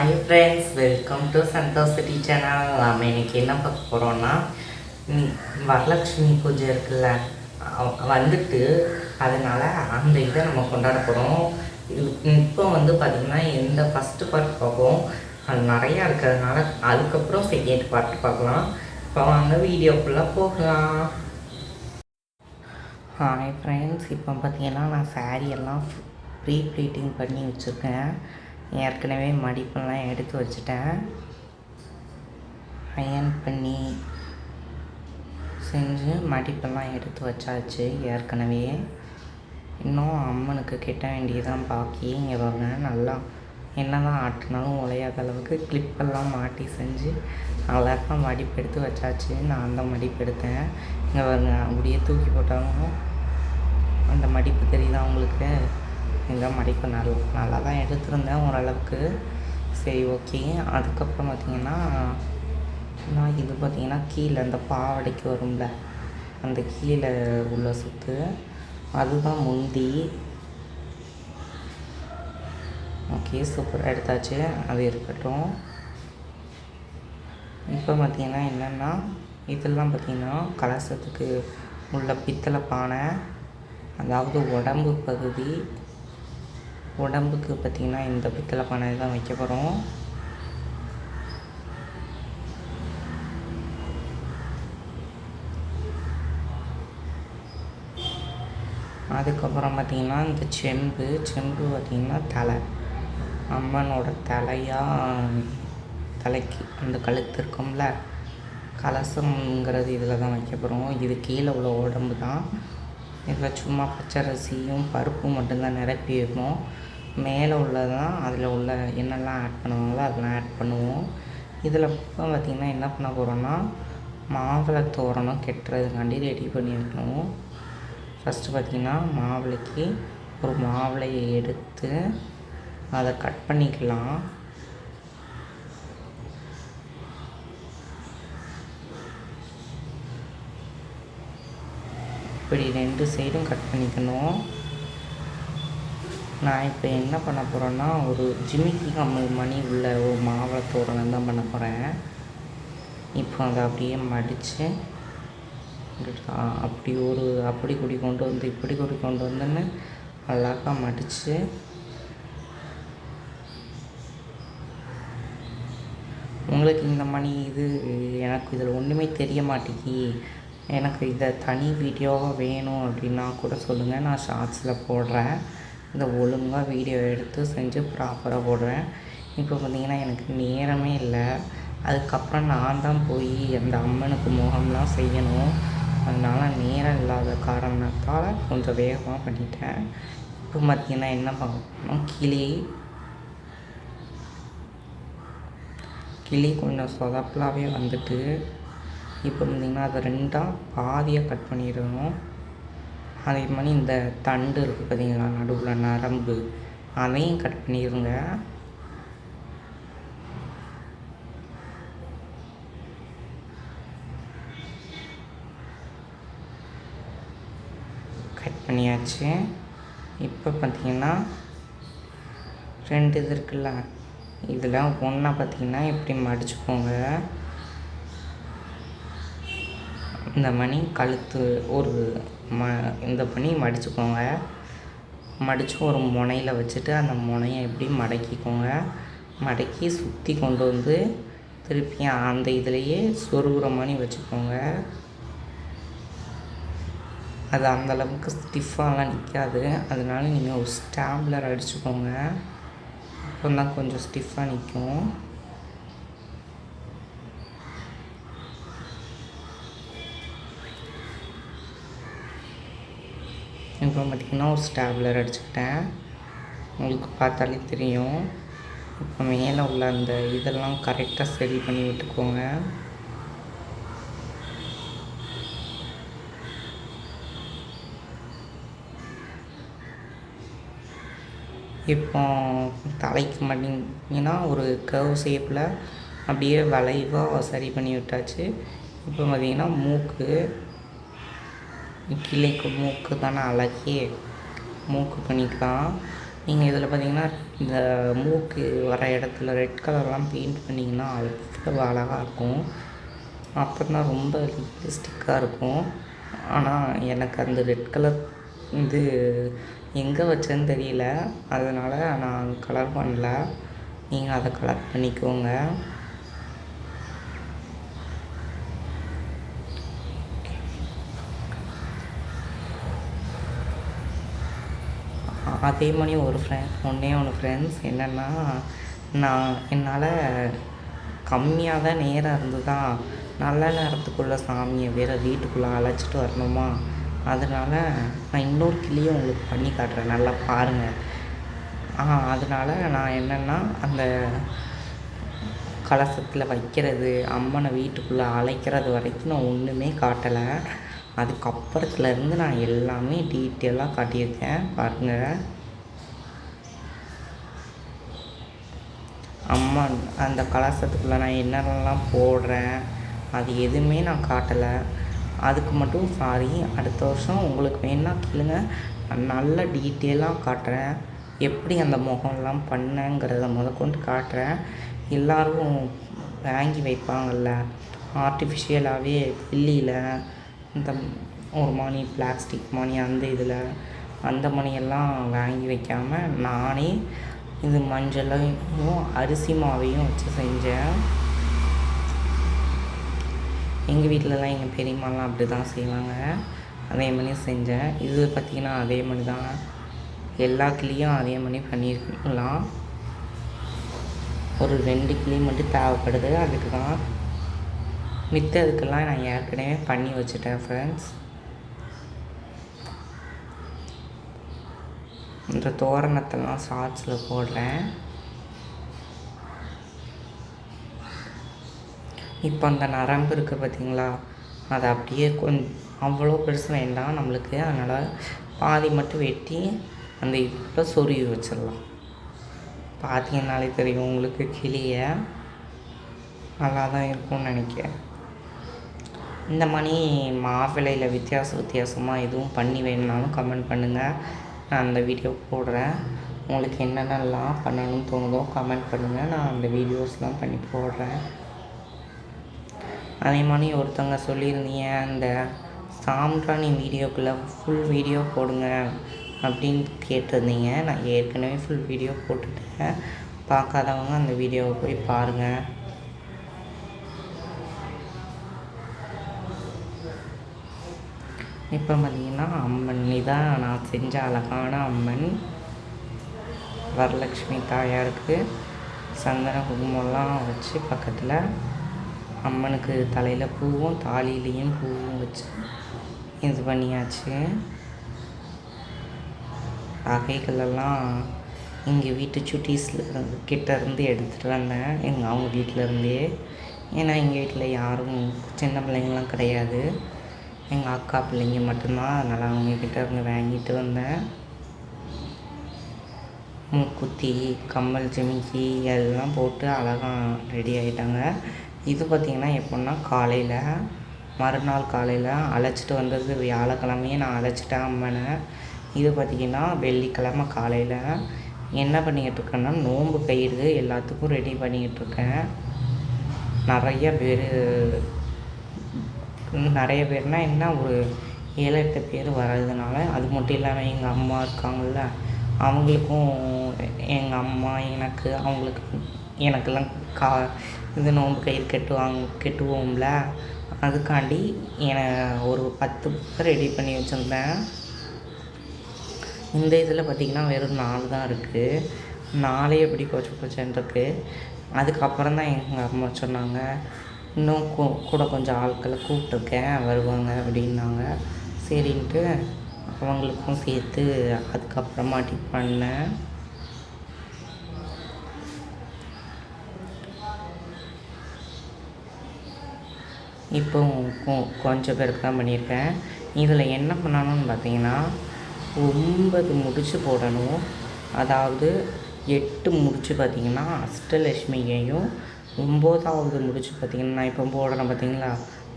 Hi friends, welcome to Santhosh city channel. நாம் இன்றைக்கி என்ன பார்க்க போகிறோன்னா, வரலட்சுமி பூஜை இருக்குல்ல வந்துட்டு, அதனால் அந்த இதை நம்ம கொண்டாட போகிறோம். இப்போ பார்த்திங்கன்னா எந்த ஃபஸ்ட்டு பார்ட் பார்ப்போம், அது நிறையா இருக்கிறதுனால அதுக்கப்புறம் செகண்ட் பார்ட் பார்க்கலாம். இப்போ வாங்க வீடியோக்குள்ளே போகலாம். ஹாய் ஃப்ரெண்ட்ஸ், இப்போ பார்த்திங்கன்னா நான் சாரீ எல்லாம் ப்ரீ ப்ளீட்டிங் பண்ணி வச்சுருக்கேன். ஏற்கனவே மடிப்பெல்லாம் எடுத்து வச்சுட்டேன். அயன் பண்ணி செஞ்சு மடிப்பெல்லாம் எடுத்து வச்சாச்சு ஏற்கனவே. இன்னும் அம்மனுக்கு கெட்ட வேண்டியதான் பாக்கி. இங்கே பாருங்க, நல்லா என்ன தான் ஆட்டினாலும் உழையாத அளவுக்கு கிளிப்பெல்லாம் மாட்டி செஞ்சு அழகாக மடிப்பு எடுத்து வச்சாச்சு. நான் தான் மடிப்பு எடுத்தேன். இங்கே பாருங்க, அப்படியே தூக்கி போட்டாலும் அந்த மடிப்பு தெரியுதா உங்களுக்கு? இந்த மடிப்பு நல்லா தான் எடுத்திருந்தேன் ஓரளவுக்கு. சரி, ஓகே. அதுக்கப்புறம் பார்த்திங்கன்னா நான் இது பார்த்திங்கன்னா கீழே அந்த பாவடைக்கு வரும்ல, அந்த கீழே உள்ள சுற்று அதுதான் முந்தி. ஓகே, சூப்பராக எடுத்தாச்சு, அது இருக்கட்டும். இப்போ பார்த்திங்கன்னா என்னென்னா, இதெல்லாம் பார்த்திங்கன்னா கலசத்துக்கு உள்ள பித்தளை பானை, அதாவது உடம்பு பகுதி. உடம்புக்கு பார்த்திங்கன்னா இந்த பித்தளை பானை தான் வைக்க போகிறோம். அதுக்கப்புறம் பார்த்திங்கன்னா இந்த செம்பு பார்த்திங்கன்னா தலை, அம்மனோட தலைக்கு அந்த கழுத்து இருக்கும்ல, கலசம்ங்கிறது இதில் தான் வைக்க போகிறோம். இது கீழே உள்ள உடம்பு தான். இதில் சும்மா பச்சரிசியும் பருப்பும் மட்டும்தான் நிரப்பி வைப்போம். மேலே உள்ளதான் அதில் உள்ள என்னெல்லாம் ஆட் பண்ணுவாங்களோ அதெல்லாம் ஆட் பண்ணுவோம். இதில் இப்போ பார்த்திங்கன்னா என்ன பண்ண போகிறோன்னா, மாவிளை தோரணம் கெட்டுறதுக்காண்டி ரெடி பண்ணி வைக்கணும். ஃபஸ்ட்டு பார்த்திங்கன்னா மாவிளைக்கு ஒரு மாவிளையை எடுத்து அதை கட் பண்ணிக்கலாம். இப்படி 2 சைடும் கட் பண்ணிக்கணும். நான் இப்போ என்ன பண்ண போகிறேன்னா, ஒரு ஜிமிக்கி கம்மல் மணி உள்ள ஒரு மாவிளை தோரணம் தான் பண்ண போகிறேன். இப்போ அதை அப்படியே மடித்து அப்படி கூடி கொண்டு வந்து இப்படி கூடி கொண்டு வந்துன்னு அழகாக மடித்து உங்களுக்கு இந்த மணி இது எனக்கு இதில் ஒன்றுமே தெரிய மாட்டேங்கி, எனக்கு இதை தனி வீடியோவாக வேணும் அப்படின்னா கூட சொல்லுங்கள், நான் ஷார்ட்ஸில் போடுறேன். இதை ஒழுங்காக வீடியோ எடுத்து செஞ்சு ப்ராப்பராக போடுறேன். இப்போ பார்த்திங்கன்னா எனக்கு நேரமே இல்லை. அதுக்கப்புறம் நான் தான் போய் அந்த அம்மனுக்கு முகம்லாம் செய்யணும். அதனால் நேரம் இல்லாத காரணத்தால் கொஞ்சம் வேகமாக பண்ணிட்டேன். இப்போ பார்த்திங்கன்னா என்ன பண்ணணும், கிளி கொஞ்சம் சொதப்பலாகவே வந்துட்டு, இப்போ பார்த்திங்கன்னா அதை 2ஆக பாதியாக கட் பண்ணிடணும். அதே மாதிரி இந்த தண்டு இருக்குது பார்த்திங்களா, நடுவில் நரம்பு, அதையும் கட் பண்ணிடுங்க. கட் பண்ணியாச்சு. இப்போ பார்த்திங்கன்னா 2 இது இருக்குல்ல, இதில் ஒன்றா பார்த்திங்கன்னா இப்படி மடிச்சுக்கோங்க. இந்த மணி கழுத்து இந்த மணி மடிச்சுக்கோங்க. மடித்து ஒரு முனையில் வச்சுட்டு அந்த முனையை எப்படி மடக்கிக்கோங்க. மடக்கி சுற்றி கொண்டு வந்து திருப்பி அந்த இதுலேயே சொருகிற மணி வச்சுக்கோங்க. அது அந்தளவுக்கு ஸ்டிஃபாகலாம் நிற்காது. அதனால நீங்கள் ஒரு ஸ்டாப்லர் அடிச்சுக்கோங்க, அப்போ தான் கொஞ்சம் ஸ்டிஃபாக நிற்கும். இப்போ பார்த்திங்கன்னா ஒரு ஸ்டாப்லர் அடிச்சுக்கிட்டேன், உங்களுக்கு பார்த்தாலே தெரியும். இப்போ மேலே உள்ள அந்த இதெல்லாம் கரெக்டாக சரி பண்ணி விட்டுக்கோங்க. இப்போ தலைக்கு மாட்டிங்கன்னா ஒரு கர்வ் ஷேப்பில் அப்படியே வளைவாக சரி பண்ணி விட்டாச்சு. இப்போ பார்த்திங்கன்னா கிளைக்கு மூக்கு தானே அழகே, மூக்கு பண்ணிக்கலாம். நீங்கள் இதில் பார்த்தீங்கன்னா இந்த மூக்கு வர இடத்துல ரெட் கலர்லாம் பெயிண்ட் பண்ணிங்கன்னா அவ்வளோ அழகாக இருக்கும். அப்புறம் ரொம்ப ரியலிஸ்டிக்காக இருக்கும். ஆனால் எனக்கு அந்த ரெட் கலர் இது எங்கே வச்சேன்னு தெரியல, அதனால் நான் கலர் பண்ணல. நீங்கள் அதை கலர் பண்ணிக்கோங்க. அதே மாதிரி ஒன்றே ஒன்று ஃப்ரெண்ட்ஸ் என்னென்னா, என்னால் கம்மியாக தான் நேரம் இருந்ததா, நல்ல நேரத்துக்குள்ளே சாமியை வேறு வீட்டுக்குள்ளே அழைச்சிட்டு வரணுமா, அதனால் நான் இன்னொரு கிளியும் உங்களுக்கு பண்ணி காட்டுறேன், நல்லா பாருங்கள். அதனால் நான் என்னென்னா, அந்த கலசத்தில் வைக்கிறது, அம்மனை வீட்டுக்குள்ளே அழைக்கிறது வரைக்கும் நான் ஒன்றுமே காட்டலை. அதுக்கப்புறத்துலேருந்து நான் எல்லாமே டீட்டெயிலாக காட்டியிருக்கேன் பாருங்கள். அம்மா அந்த கலசத்துக்குள்ளே நான் என்னென்னலாம் போடுறேன் அது எதுவுமே நான் காட்டலை. அதுக்கு மட்டும் சாரி. அடுத்த வருஷம் உங்களுக்கு வேணா கேளுங்க, நான் நல்ல டீட்டெயிலாக காட்டுறேன். எப்படி அந்த முகம்லாம் பண்ணேங்கிறத முதற்கொண்டு காட்டுறேன். எல்லோரும் வாங்கி வைப்பாங்கள்ல ஆர்டிஃபிஷியலாகவே வெள்ளியில், இந்த ஒரு மணி பிளாஸ்டிக் மணி அந்த மணியெல்லாம் வாங்கி வைக்காமல் நானே இது மஞ்சளையும் அரிசி மாவையும் வச்சு செஞ்சேன். எங்கள் வீட்டிலலாம் எங்கள் பெரியம்மாலாம் அப்படி தான் செய்வாங்க. அதே மாதிரி செஞ்சேன். இது பார்த்திங்கன்னா அதே மாதிரி தான், எல்லா கிளியும் அதே மாதிரி பண்ணியிருக்கலாம். ஒரு 2 கிளி மட்டும் தேவைப்படுது, அதுக்கு தான். மித்ததுக்கெல்லாம் நான் ஏற்கனவே பண்ணி வச்சுட்டேன் ஃப்ரெண்ட்ஸ். இந்த தோரணத்தெல்லாம் ஷார்ட்ஸில் போடுறேன். இப்போ அந்த நரம்பு இருக்குது பார்த்திங்களா, அதை அப்படியே அவ்வளோ பெருசு வேண்டாம் நம்மளுக்கு, அதனால் பாதி மட்டும் வெட்டி அந்த இப்போ சொருவி வச்சிடலாம். பார்த்தீங்கன்னாலே தெரியும் உங்களுக்கு கிளியை, நல்லா தான் இருக்கும்னு நினைக்கிறேன். இந்த மாதிரி மாவிலையில் வித்தியாசமாக எதுவும் பண்ணி வேணுனாலும் கமெண்ட் பண்ணுங்கள், நான் அந்த வீடியோ போடுறேன். உங்களுக்கு என்னென்னலாம் பண்ணணும்னு தோணுதோ கமெண்ட் பண்ணுங்கள், நான் அந்த வீடியோஸ்லாம் பண்ணி போடுறேன். அதே மாதிரி ஒருத்தவங்க சொல்லியிருந்தீங்க, அந்த சாம்பிராணி வீடியோக்குள்ளே ஃபுல் வீடியோ போடுங்க அப்படின்னு கேட்டிருந்தீங்க. நான் ஏற்கனவே ஃபுல் வீடியோ போட்டுட்டேன், பார்க்காதவங்க அந்த வீடியோவை போய் பாருங்கள். இப்போ பார்த்திங்கன்னா அம்மன் இதான் நான் செஞ்ச அழகான அம்மன். வரலட்சுமி தாயாருக்கு சந்தன குங்குமம்லாம் வச்சு பக்கத்தில் அம்மனுக்கு தலையில் பூவும் தாலியிலையும் பூவும் வச்சு இது பண்ணியாச்சு. நகைகளெல்லாம் எங்கள் வீட்டு சுட்டீஸில் கிட்டேருந்து எடுத்துகிட்டு வந்தேன், அவங்க வீட்டிலருந்தே. ஏன்னா எங்கள் வீட்டில் யாரும் சின்ன பிள்ளைங்களாம் கிடையாது, எங்கள் அக்கா பிள்ளைங்க மட்டும்தான். அதனால் அவங்கக்கிட்ட இருந்து வாங்கிட்டு வந்தேன். மூக்குத்தி, கம்மல், ஜிமிக்கி எல்லாம் போட்டு அழகாக ரெடி ஆகிட்டாங்க. இது பார்த்திங்கன்னா எப்படின்னா காலையில், மறுநாள் காலையில் அழைச்சிட்டு வந்தது வியாழக்கிழமையே நான் அழைச்சிட்டேன் அம்மனை. இது பார்த்திங்கன்னா வெள்ளிக்கிழமை காலையில். என்ன பண்ணிக்கிட்டுருக்கேன்னா நோன்பு கயிறு எல்லாத்துக்கும் ரெடி பண்ணிக்கிட்டுருக்கேன். நிறைய பேர்னால் என்ன, ஒரு 7-8 பேர் வர்றதுனால. அது மட்டும் இல்லாமல் எங்கள் அம்மா இருக்காங்கள்ல, அவங்களுக்கும் எங்கள் அம்மா எனக்கெல்லாம் இது நோன்பு கயிறு கெட்டுவோம்ல, அதுக்காண்டி ஒரு 10 புக்கை ரெடி பண்ணி வச்சுருந்தேன். இந்த இதில் பார்த்திங்கன்னா வெறும் 4 தான் இருக்குது, 4 எப்படி கொச்சன்னு இருக்குது. அதுக்கப்புறம் தான் எங்கள் அம்மா சொன்னாங்க, இன்னும் கூட கொஞ்சம் ஆட்களை கூப்பிட்ருக்கேன் வருவாங்க அப்படின்னாங்க. சரின்ட்டு அவங்களுக்கும் சேர்த்து அதுக்கப்புறமாட்டி பண்ணேன். இப்போ கொஞ்சம் பேருக்கு தான் பண்ணியிருக்கேன். இதில் என்ன பண்ணணும்னு பார்த்தீங்கன்னா 9 முடிச்சு போடணும். அதாவது 8 முடிச்சு பார்த்திங்கன்னா அஷ்டலட்சுமியையும், 9வது முடிச்சு பார்த்திங்கன்னா நான் இப்போ போடுறேன் பார்த்திங்களா,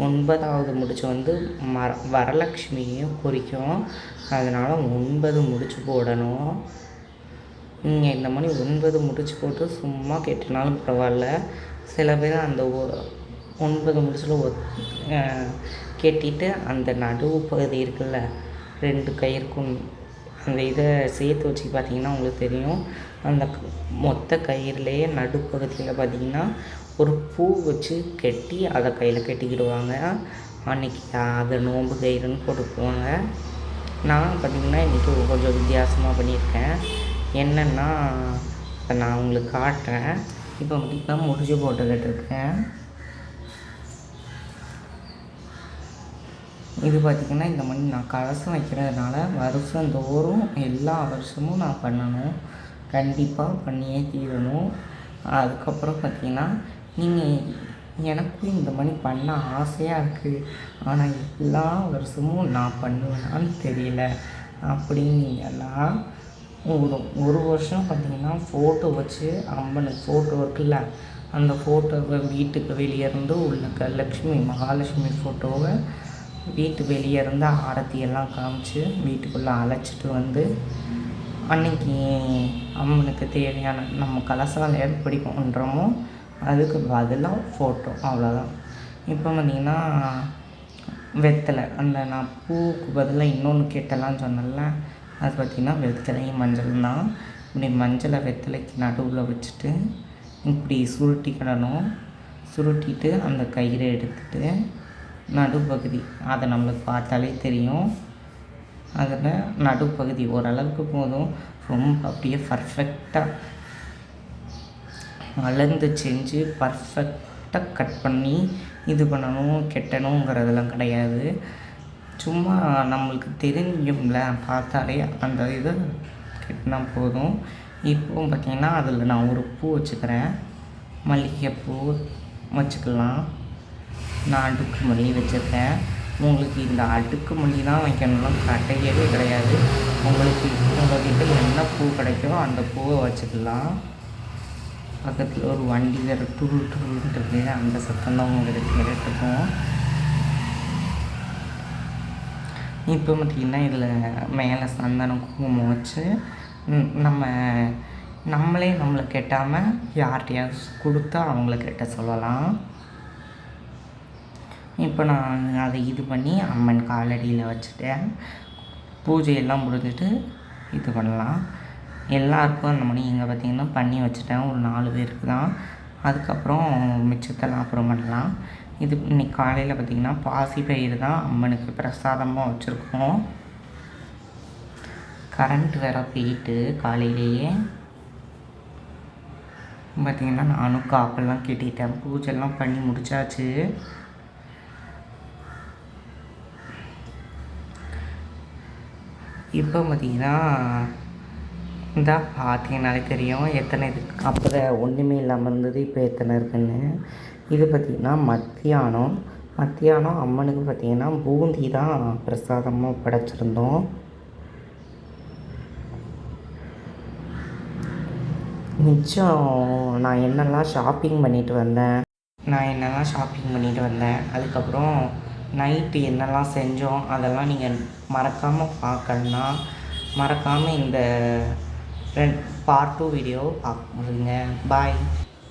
9வது முடிச்சு வந்து வரலட்சுமியையும் குறிக்கும். அதனால் 9 முடிச்சு போடணும். நீங்கள் இந்த மாதிரி 9 முடிச்சு போட்டு சும்மா கட்டினாலும் பரவாயில்ல. சில பேர் அந்த 9 முடிச்சில் கட்டிட்டு அந்த நடுவு பகுதி இருக்குல்ல 2 கயிறுக்கும் அந்த இதை சேர்த்து வச்சு பார்த்திங்கன்னா உங்களுக்கு தெரியும். அந்த மொத்த கயிறுலேயே நடுப்பகுதியில் பார்த்திங்கன்னா ஒரு பூ வச்சு கட்டி அதை கையில் கட்டிக்கிடுவாங்க. அன்றைக்கி அதை நோன்பு கயிறுன்னு போட்டுக்குவாங்க. நான் பார்த்திங்கன்னா இன்றைக்கி கொஞ்சம் வித்தியாசமாக பண்ணியிருக்கேன். என்னென்னா இப்போ நான் உங்களுக்கு காட்டுறேன். இப்போ பார்த்திங்கன்னா முடிச்சு போட்டுக்கிட்டு இருக்கேன். இது பார்த்திங்கன்னா இந்த மாதிரி நான் கலசம் வைக்கிறதுனால வருஷந்தோறும் எல்லா வருஷமும் நான் பண்ணணும், கண்டிப்பாக பண்ணியே தீரணும். அதுக்கப்புறம் பார்த்திங்கன்னா நீங்கள் எனக்கும் இந்த மாதிரி பண்ண ஆசையாக இருக்குது, ஆனால் எல்லா வருஷமும் நான் பண்ணுவேனான்னு தெரியல அப்படின்னீங்கன்னா ஒரு வருஷம் பார்த்திங்கன்னா ஃபோட்டோ வச்சு அம்மனுக்கு ஃபோட்டோ இருக்குல்ல, அந்த ஃபோட்டோவை வீட்டுக்கு வெளியே இருந்து உள்ள லக்ஷ்மி மகாலட்சுமி ஃபோட்டோவை வீட்டு வெளியே இருந்து ஆரத்தியெல்லாம் காமிச்சு வீட்டுக்குள்ளே அழைச்சிட்டு வந்து அன்றைக்கி அம்மனுக்கு தேவையான நம்ம கலசம் எப்படி பண்ணுறோமோ அதுக்கு பதிலாக ஃபோட்டோ, அவ்வளோதான். இப்போ பார்த்திங்கன்னா வெத்தலை, அந்த நான் பூவுக்கு பதிலாக இன்னொன்று கேட்டெல்லாம் சொன்னேன்ல, அது பார்த்திங்கன்னா வெத்தலையும் மஞ்சள் தான். இப்படி மஞ்சளை வெத்தலைக்கு நடுவில் வச்சுட்டு இப்படி சுருட்டிக்கிடணும். சுருட்டிட்டு அந்த கயிறை எடுத்துகிட்டு நடுப்பகுதி அதை நம்மளுக்கு பார்த்தாலே தெரியும். அதில் நடுப்பகுதி ஓரளவுக்கு போதும், ரொம்ப அப்படியே பர்ஃபெக்டாக அளந்து செஞ்சு பர்ஃபெக்டாக கட் பண்ணி இது பண்ணணும் கெட்டணுங்கிறதெல்லாம் கிடையாது. சும்மா நம்மளுக்கு தெரியும்ல, பார்த்தாலே அந்த இதை கெட்டினா போதும். இப்போவும் பார்த்திங்கன்னா அதில் நான் ஒரு பூ வச்சுக்கிறேன், மல்லிகைப்பூ வச்சுக்கலாம். நான் அடுக்கு மல்லி வச்சுருக்கேன். உங்களுக்கு இந்த அடுக்கு மல்லி தான் வைக்கணும்லாம் கட்டையவே கிடையாது. உங்களுக்கு உங்கள்கிட்ட என்ன பூ கிடைக்குமோ அந்த பூவை வச்சுக்கலாம். பக்கத்தில் ஒரு வண்டி வேறு துருன்றது, அந்த சத்தம் தான் உங்களுக்கு கேட்டுருக்கோம். இப்போ பார்த்திங்கன்னா இதில் மேலே சந்தனம் குங்குமம் வச்சு நம்மளே நம்மளை கெட்டாமல் யார்கிட்டையாவது கொடுத்தா அவங்கள கெட்ட சொல்லலாம். இப்போ நான் அதை இது பண்ணி அம்மன் காலடியில் வச்சுட்டேன். பூஜையெல்லாம் முடிஞ்சிட்டு இது பண்ணலாம். எல்லாருக்கும் அந்த மணி இங்கே பார்த்திங்கன்னா பண்ணி வச்சுட்டேன், ஒரு 4 பேருக்கு தான். அதுக்கப்புறம் மிச்சத்தெல்லாம் அப்புறம் பண்ணலாம். இது இன்றைக்கி காலையில் பார்த்திங்கன்னா பாசிப்பயிறு தான் அம்மனுக்கு பிரசாதமாக வச்சுருக்கோம். கரண்ட் வேறு போயிட்டு காலையிலேயே பார்த்திங்கன்னா நானும் காப்பெல்லாம் கட்டிட்டேன், பூஜைலாம் பண்ணி முடித்தாச்சு. இப்போ பார்த்திங்கன்னா இந்த பார்த்தீங்கன்னாலே தெரியும் எத்தனை இது. அப்போ தான் ஒன்றுமே இல்லாமல் இருந்தது, இப்போ எத்தனை இருக்குன்னு. இது பார்த்திங்கன்னா மத்தியானம் அம்மனுக்கு பார்த்திங்கன்னா பூந்தி தான் பிரசாதமாக படைச்சிருந்தோம். மிச்சம் நான் என்னெல்லாம் ஷாப்பிங் பண்ணிட்டு வந்தேன் அதுக்கப்புறம் நைட்டு என்னெல்லாம் செஞ்சோம் அதெல்லாம் நீங்கள் மறக்காமல் பார்க்கணுன்னா மறக்காமல் இந்த பார்ட் 2 வீடியோ பார்க்குறீங்க. பாய்.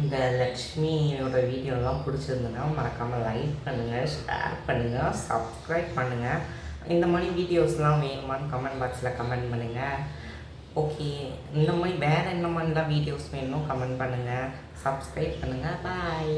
இந்த லக்ஷ்மியோட வீடியோலாம் பிடிச்சிருந்ததுன்னா மறக்காமல் லைக் பண்ணுங்கள், ஷேர் பண்ணுங்கள், சப்ஸ்கிரைப் பண்ணுங்கள். இந்த மாதிரி வீடியோஸ்லாம் வேணுமான்னு கமெண்ட் பாக்ஸில் கமெண்ட் பண்ணுங்கள். ஓகே, இந்த மாதிரி வேறு என்ன மாதிரிலாம் வீடியோஸ் வேணும் கமெண்ட் பண்ணுங்கள், சப்ஸ்கிரைப் பண்ணுங்கள். பாய்.